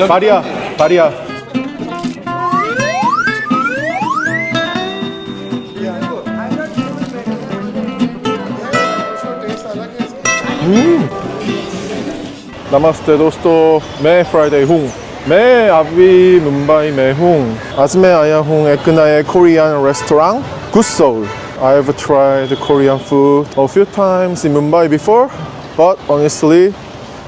바리야, 바리야. नमस्ते दोस्तों, मैं फ्राइडे हूँ। मैं अभी मुंबई में हूँ। आज मैं आया हूँ एक नए Korean restaurant, Good Soul. I have tried Korean food a few times in Mumbai before, but honestly,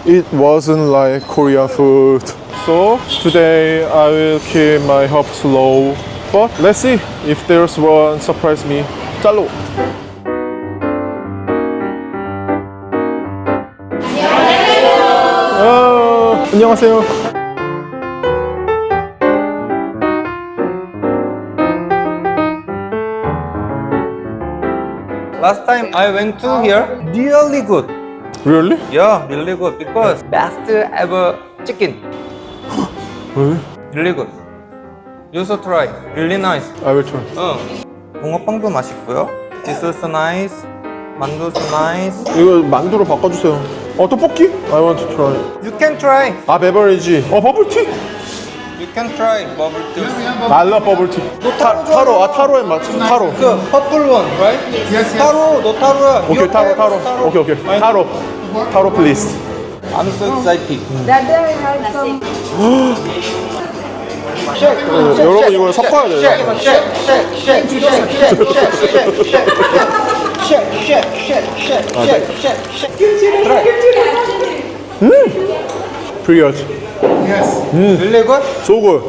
it wasn't like Korean food. So today I will keep my hopes low. But let's see if there's one surprise me. 짤로. 안녕하세요. Last time I went to here, really good. Really? Yeah, really good because best ever chicken. Really? Really good. You should try. Really nice. I will try. 붕어빵도 맛있고요. This is nice. 만두도 nice. 이거 만두로 바꿔주세요. 떡볶이? I want to try. You can try. 베버리지. 버블티? You can try bubble tea. I love bubble tea. 타로, 타로에 맞지? 타로. 그 purple one, right? Yes. 타로, 너 타로야. 오케이, 타로. 오케이. 타로. 타로, please. I'm so excited. That day I had some. 여러분 이거 섞어야 돼요. Period. Yes. Really good? So good.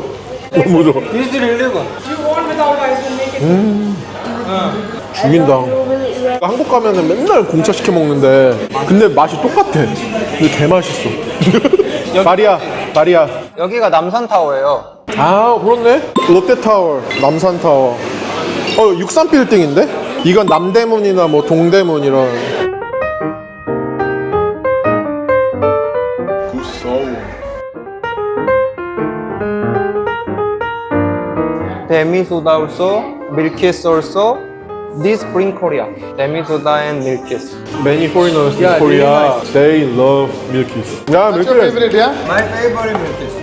너무 좋아. This is really good. 죽인다. 한국 가면은 맨날 공차 시켜 먹는데 근데 맛이 똑같아. 근데 개 맛있어. 마리아. 여기가 남산타워예요. 아 그렇네. 롯데타워, 남산타워. 63빌딩인데? 이건 남대문이나 뭐 동대문 이런. 데미소다 also, 밀키스 also. This bring Korea. 데미소다 and 밀키스. Many foreigners in Yeah, Korea, really nice. they love milkies. 야, What's your 밀키스. favorite, yeah? My favorite milkies.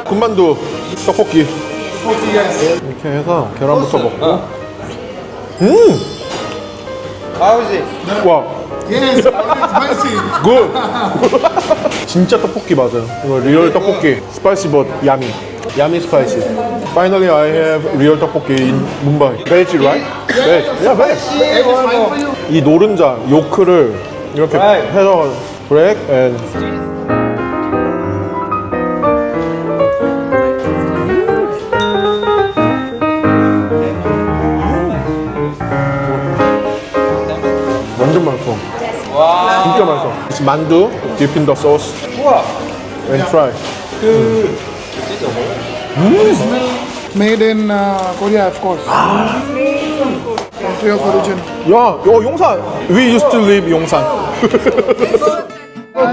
군만두, 떡볶이 Okay, yes. 이렇게 해서 계란부터 먹고. How is it? 와, Yes, spicy. 굿. 진짜 떡볶이 맞아요. 이거 리얼 떡볶이. 스파이시 but 야미. 야미 스파이시. Finally, I have real 떡볶이 in Mumbai. Veg, right? Veg. Yeah, veg. Egg is fine for you. 이 노른자, 요크를 이렇게 Right. 해서 break and 완전 맛있어. 와. 진짜 맛있어. It's 만두, dip in the sauce 우와. and try. Made in Korea, of course. Country of origin. 야, 용산. We used to live 용산.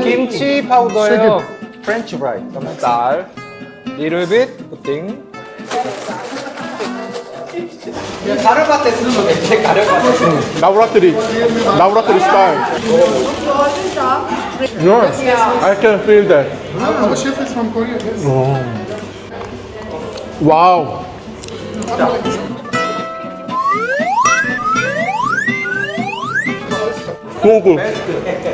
김치 파우더예요. French fry. 그러면 쌀. Little bit pudding. 가르바테 쓰는 거 내 가르바테. 나우라트리 스타일. Yes, I can feel that. Our chef is from Korea, yes. 와우. So good.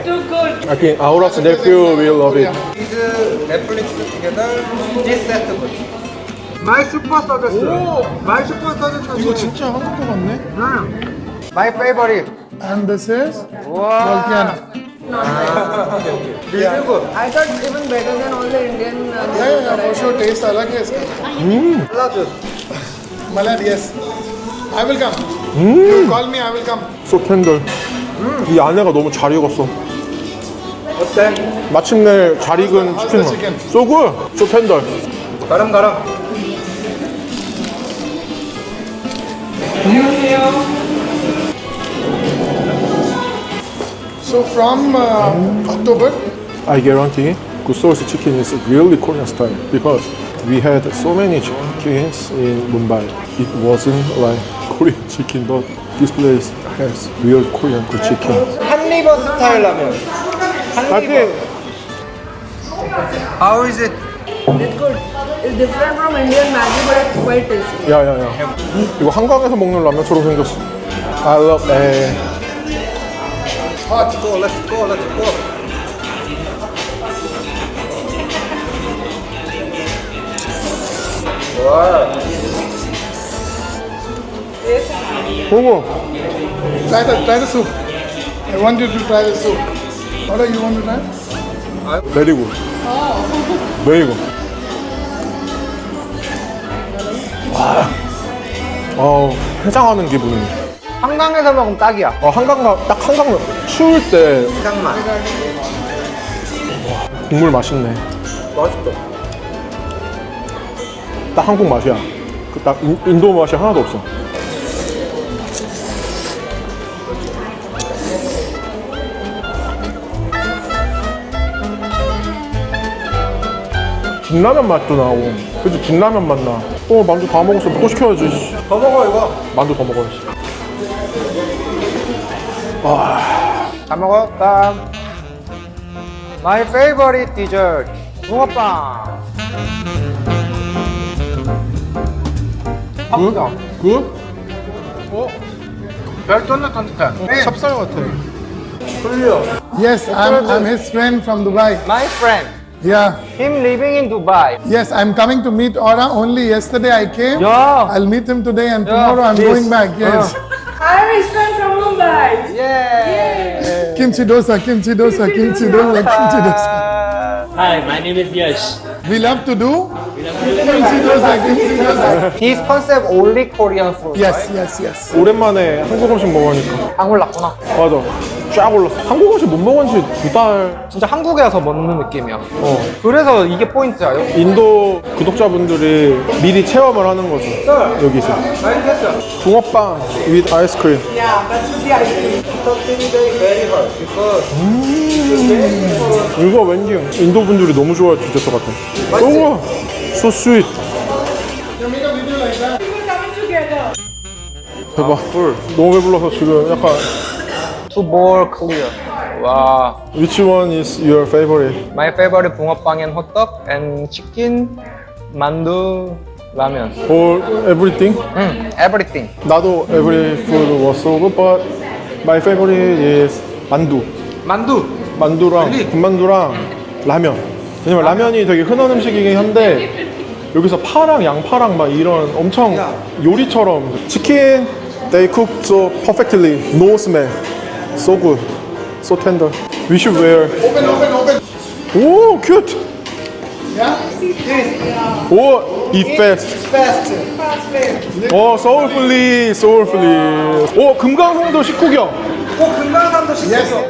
Too good. I think Aura's nephew will love it. With Netflix together. This set good. My super 서비스. My super 서비스. 이거 진짜 한국 거 같네. My favorite. And this is 와. Volcano. Really good. I thought even better than all the Indian. Yeah, for sure. Taste अलग है इसका. Salad. Malad, yes. I will come. You call me, I will come. So tender. 이 안에가 너무 잘 익었어. 어때? 마침내 잘 익은 How's the 치킨. chicken? So good. So tender. 가람. So from October, I guarantee Gusseau's chicken is really Korean style because we had so many chickens in Mumbai. It wasn't like Korean chicken, but this place has real Korean good chicken. 한리버 스타일 라면. I think How is it? It's good. It's different from Indian Maggi, but it's quite tasty. 야야야 이거 한강에서 먹는 라면처럼 생겼어. I love it. Let's go, let's go, let's go. 와. 보고 Try the soup. I want you to try the soup. What do you want to try? very good. very good. 와, 해장하는 기분. 한강에서 먹으면 딱이야. 딱 한강 추울 때 해장맛. 국물 맛있네. 맛있다. 딱 한국 맛이야. 딱 인도 맛이 하나도 없어. 진라면 맛도 나고, 그치? 진라면 맛 나. 만두 다 먹었어. 또 시켜야지. 더 먹어 이거. 만두 더 먹어야지. 다 먹었다. My favorite dessert. 붕어빵. 팝다. 굿? 별 쫀득쫀득해. 찹쌀 같아. 풀려. Yes, I'm his friend from Dubai. My friend. Yeah. Him living in Dubai. Yes, I'm coming to meet Aura. Only yesterday I came. Yeah. I'll meet him today and tomorrow I'm please. going back. Yes. I'm his friend from Mumbai. Yeah. Kimchi dosa, kimchi dosa, kimchi dosa, kimchi dosa. Hi, my name is Yash. We love to do kimchi dosa, kimchi dosa. His concept only Korean food. Yes, yes, yes. 오랜만에 한국 음식 먹으니까. 안 올랐구나. 맞아. 쫙 올랐어. 한국 음식 못 먹은 지 2달. 진짜 한국에 와서 먹는 느낌이야. 그래서 이게 포인트야. 인도 구독자분들이 미리 체험을 하는 거죠. 여기서. 붕어빵 with ice cream. 이거 왠지 인도 분들이 너무 좋아할 디저트 같아. 우와, so sweet. 대박. 너무 배불러서 지금 약간. To more clear. 와. Which one is your favorite? My favorite 붕어빵 and 호떡 and chicken, 만두, 라면. Or everything? Everything. 나도 every food was so good, but my favorite is 만두. 만두. 만두랑 군만두랑 라면. 왜냐면 라면이 되게 흔한 음식이긴 한데 여기서 파랑 양파랑 막 이런 엄청 요리처럼 치킨 they cook so perfectly, no smell, so good, so tender. We should wear. Open, open, open. 오, cute. Yeah? 오, eat fast. Fast. 오, soulfully, soulfully. 오, 금강송도 식후경. 금강산도 시켰어.